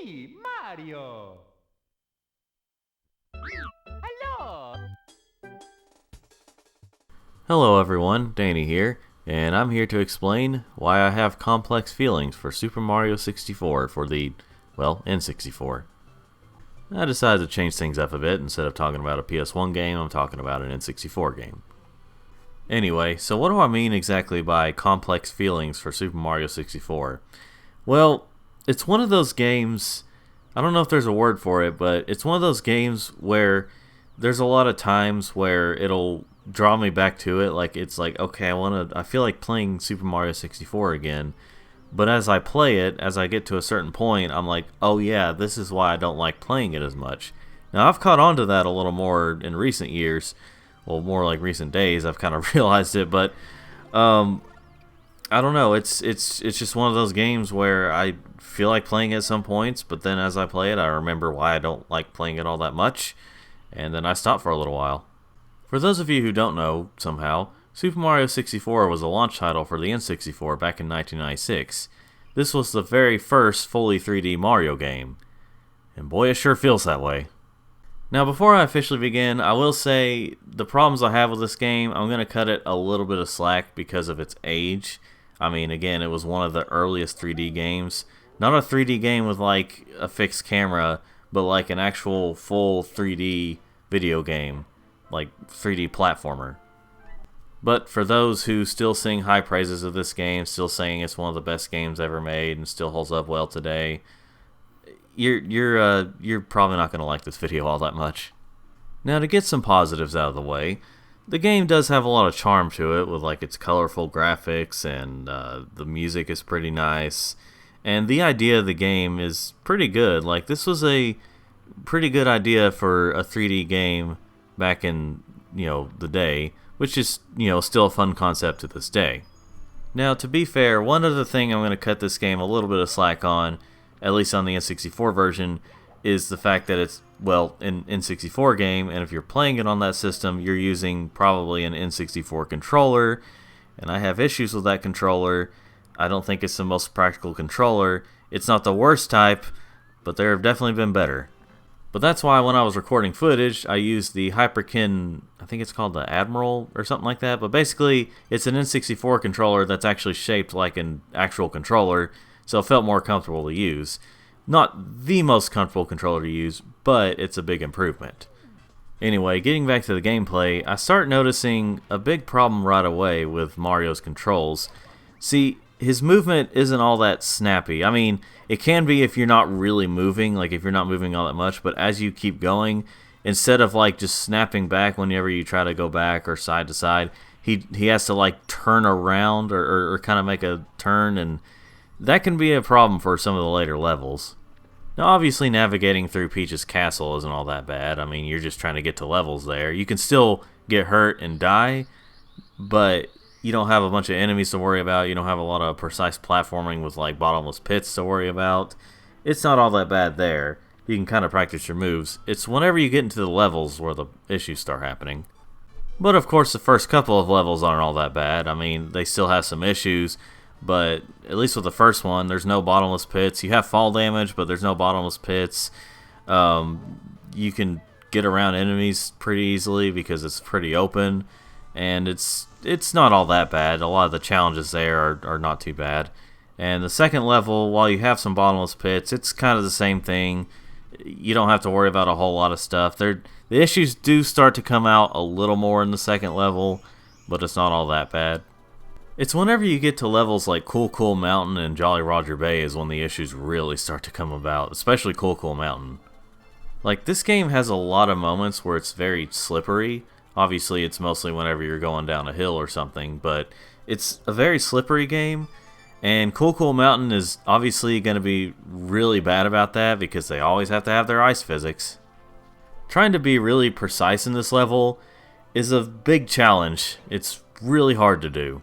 me, Mario. Hello. Hello everyone, Danny here, and I'm here to explain why I have complex feelings for Super Mario 64 for the, well, N64. I decided to change things up a bit. Instead of talking about a PS1 game, I'm talking about an N64 game. Anyway, so what do I mean exactly by complex feelings for Super Mario 64? Well, it's one of those games, I don't know if there's a word for it, but it's one of those games where there's a lot of times where it'll draw me back to it. Like, it's like, okay, I feel like playing Super Mario 64 again. But as I play it, as I get to a certain point, I'm like, oh yeah, this is why I don't like playing it as much. Now, I've caught on to that a little more in recent years. Well, more like recent days, I've kind of realized it. But I don't know. It's just one of those games where I feel like playing it at some points, but then as I play it, I remember why I don't like playing it all that much, and then I stop for a little while. For those of you who don't know, somehow, Super Mario 64 was a launch title for the N64 back in 1996. This was the very first fully 3D Mario game, and boy, it sure feels that way. Now, before I officially begin, I will say the problems I have with this game, I'm going to cut it a little bit of slack because of its age. I mean, again, it was one of the earliest 3D games. Not a 3D game with like a fixed camera, but like an actual full 3D video game, like 3D platformer. But for those who still sing high praises of this game, still saying it's one of the best games ever made and still holds up well today, you're probably not going to like this video all that much. Now, to get some positives out of the way, the game does have a lot of charm to it with like its colorful graphics, and the music is pretty nice, and the idea of the game is pretty good. Like, this was a pretty good idea for a 3D game back in, the day, which is, still a fun concept to this day. Now, to be fair, one other thing I'm going to cut this game a little bit of slack on, at least on the N64 version, is the fact that it's, well, an N64 game, and if you're playing it on that system, you're using probably an N64 controller, and I have issues with that controller. I don't think it's the most practical controller. It's not the worst type, but there have definitely been better. But that's why when I was recording footage, I used the Hyperkin, I think it's called the Admiral or something like that, but basically it's an N64 controller that's actually shaped like an actual controller, so it felt more comfortable to use. Not the most comfortable controller to use, but it's a big improvement. Anyway, getting back to the gameplay, I start noticing a big problem right away with Mario's controls. See, his movement isn't all that snappy. I mean, it can be if you're not really moving, like if you're not moving all that much, but as you keep going, instead of like just snapping back whenever you try to go back or side to side, he has to like turn around or kind of make a turn, and that can be a problem for some of the later levels. Now, obviously, navigating through Peach's castle isn't all that bad. I mean, you're just trying to get to levels there. You can still get hurt and die, but you don't have a bunch of enemies to worry about. You don't have a lot of precise platforming with like bottomless pits to worry about. It's not all that bad there. You can kind of practice your moves. It's whenever you get into the levels where the issues start happening. But of course, the first couple of levels aren't all that bad. I mean, they still have some issues, but at least with the first one, there's no bottomless pits. You have fall damage, but there's no bottomless pits. You can get around enemies pretty easily because it's pretty open, and it's not all that bad. A lot of the challenges there are not too bad. And the second level, while you have some bottomless pits, it's kind of the same thing. You don't have to worry about a whole lot of stuff. The issues do start to come out a little more in the second level, but it's not all that bad. It's whenever you get to levels like Cool Cool Mountain and Jolly Roger Bay is when the issues really start to come about, especially Cool Cool Mountain. Like, this game has a lot of moments where it's very slippery. Obviously, it's mostly whenever you're going down a hill or something, but it's a very slippery game, and Cool Cool Mountain is obviously going to be really bad about that because they always have to have their ice physics. Trying to be really precise in this level is a big challenge. It's really hard to do.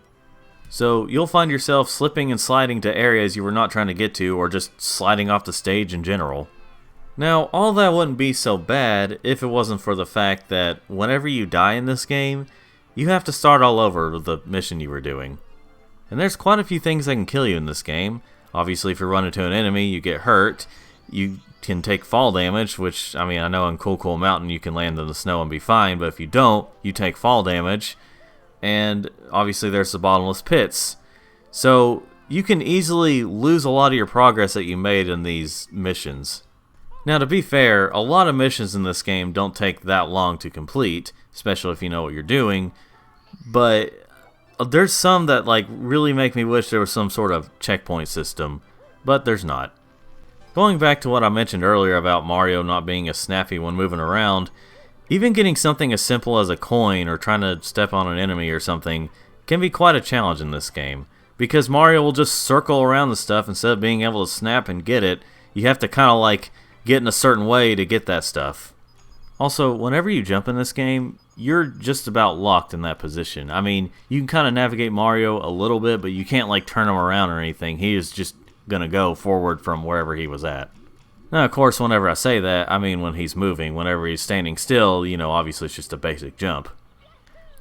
So you'll find yourself slipping and sliding to areas you were not trying to get to, or just sliding off the stage in general. Now, all that wouldn't be so bad if it wasn't for the fact that whenever you die in this game, you have to start all over with the mission you were doing. And there's quite a few things that can kill you in this game. Obviously, if you run into an enemy, you get hurt. you can take fall damage, which, I mean, I know in Cool Mountain you can land in the snow and be fine, but if you don't, you take fall damage. And obviously there's the bottomless pits. So you can easily lose a lot of your progress that you made in these missions. Now, to be fair, a lot of missions in this game don't take that long to complete, especially if you know what you're doing, but there's some that like really make me wish there was some sort of checkpoint system, but there's not. Going back to what I mentioned earlier about Mario not being as snappy when moving around, even getting something as simple as a coin or trying to step on an enemy or something can be quite a challenge in this game, because Mario will just circle around the stuff instead of being able to snap and get it. You have to kind of like get in a certain way to get that stuff. Also, whenever you jump in this game, you're just about locked in that position. I mean, you can kind of navigate Mario a little bit, but you can't like turn him around or anything. He is just gonna go forward from wherever he was at. Now, of course, whenever I say that, I mean when he's moving. Whenever he's standing still, you know, obviously it's just a basic jump.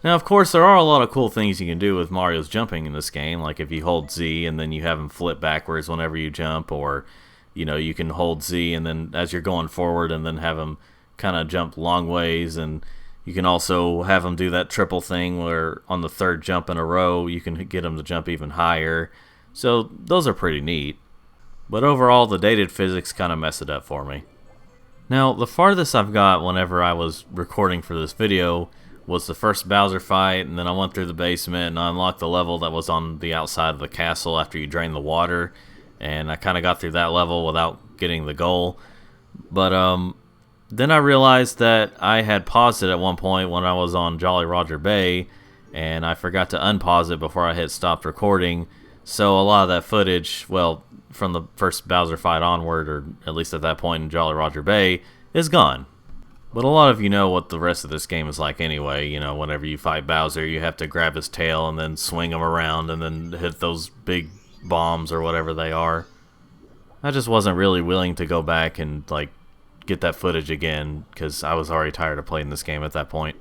Now, of course, there are a lot of cool things you can do with Mario's jumping in this game, like if you hold Z and then you have him flip backwards whenever you jump, or you know, you can hold Z and then as you're going forward and then have him kind of jump long ways, and you can also have him do that triple thing where on the third jump in a row you can get him to jump even higher. So those are pretty neat. But overall, the dated physics kind of mess it up for me. Now, the farthest I've got whenever I was recording for this video was the first Bowser fight, and then I went through the basement and I unlocked the level that was on the outside of the castle after you drain the water. And I kind of got through that level without getting the goal. But then I realized that I had paused it at one point when I was on Jolly Roger Bay, and I forgot to unpause it before I hit stopped recording. So a lot of that footage, well, from the first Bowser fight onward, or at least at that point in Jolly Roger Bay, is gone. But a lot of you know what the rest of this game is like anyway. You know, whenever you fight Bowser, you have to grab his tail and then swing him around and then hit those big bombs or whatever they are. I just wasn't really willing to go back and like get that footage again because I was already tired of playing this game at that point.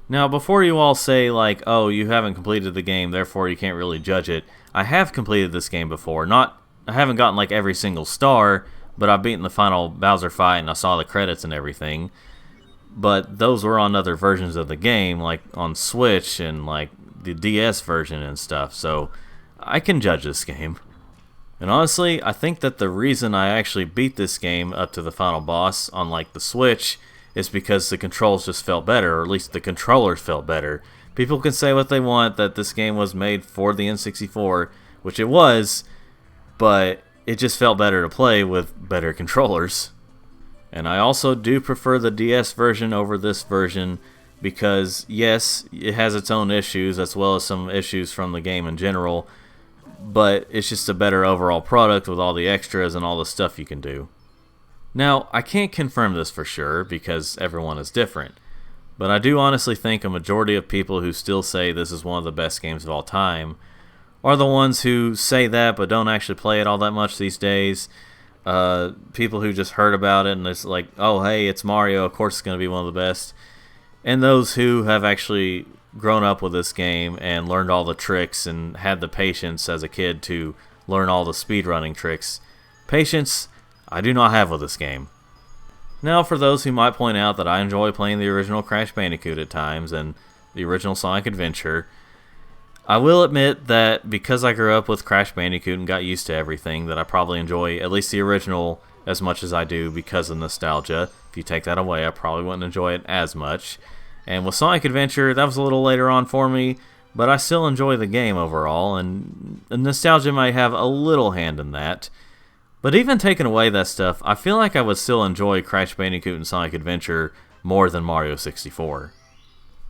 Now, before you all say like, oh, you haven't completed the game, therefore you can't really judge it, I have completed this game before. I haven't gotten like every single star, but I've beaten the final Bowser fight and I saw the credits and everything. But those were on other versions of the game, like on Switch and like the DS version and stuff, so I can judge this game. And honestly, I think that the reason I actually beat this game up to the final boss on like the Switch is because the controls just felt better, or at least the controllers felt better. People can say what they want, that this game was made for the N64, which it was, but it just felt better to play with better controllers. And I also do prefer the DS version over this version because, yes, it has its own issues as well as some issues from the game in general, but it's just a better overall product with all the extras and all the stuff you can do. Now, I can't confirm this for sure because everyone is different, but I do honestly think a majority of people who still say this is one of the best games of all time are the ones who say that but don't actually play it all that much these days. People who just heard about it and it's like, oh hey, it's Mario, of course it's going to be one of the best. And those who have actually grown up with this game and learned all the tricks and had the patience as a kid to learn all the speedrunning tricks. Patience I do not have with this game. Now, for those who might point out that I enjoy playing the original Crash Bandicoot at times and the original Sonic Adventure, I will admit that because I grew up with Crash Bandicoot and got used to everything, that I probably enjoy at least the original as much as I do because of nostalgia. If you take that away, I probably wouldn't enjoy it as much. And with Sonic Adventure, that was a little later on for me, but I still enjoy the game overall, and nostalgia might have a little hand in that. But even taking away that stuff, I feel like I would still enjoy Crash Bandicoot and Sonic Adventure more than Mario 64.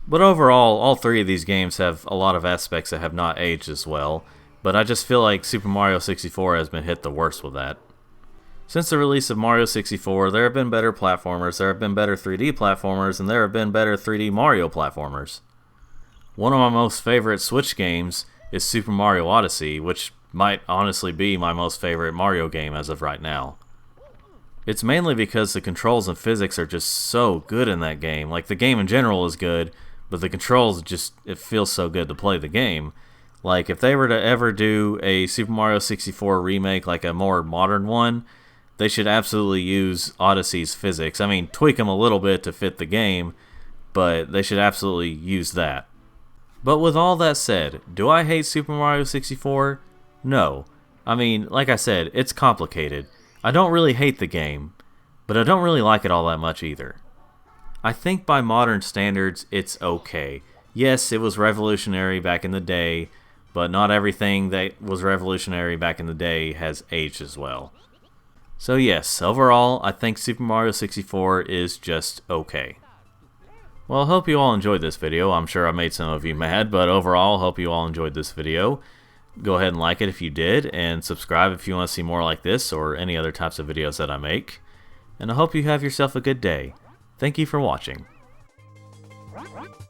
But overall, all three of these games have a lot of aspects that have not aged as well, but I just feel like Super Mario 64 has been hit the worst with that. Since the release of Mario 64, there have been better platformers, there have been better 3D platformers, and there have been better 3D Mario platformers. One of my most favorite Switch games is Super Mario Odyssey, which might honestly be my most favorite Mario game as of right now. It's mainly because the controls and physics are just so good in that game. Like, the game in general is good, but the controls just, it feels so good to play the game. Like, if they were to ever do a Super Mario 64 remake, like a more modern one, they should absolutely use Odyssey's physics. I mean, tweak them a little bit to fit the game, but they should absolutely use that. But with all that said, do I hate Super Mario 64? No. I mean, like I said, it's complicated. I don't really hate the game, but I don't really like it all that much either. I think by modern standards, it's okay. Yes, it was revolutionary back in the day, but not everything that was revolutionary back in the day has aged as well. So yes, overall, I think Super Mario 64 is just okay. Well, I hope you all enjoyed this video. I'm sure I made some of you mad, but overall, I hope you all enjoyed this video. Go ahead and like it if you did, and subscribe if you want to see more like this or any other types of videos that I make. And I hope you have yourself a good day. Thank you for watching. Rock.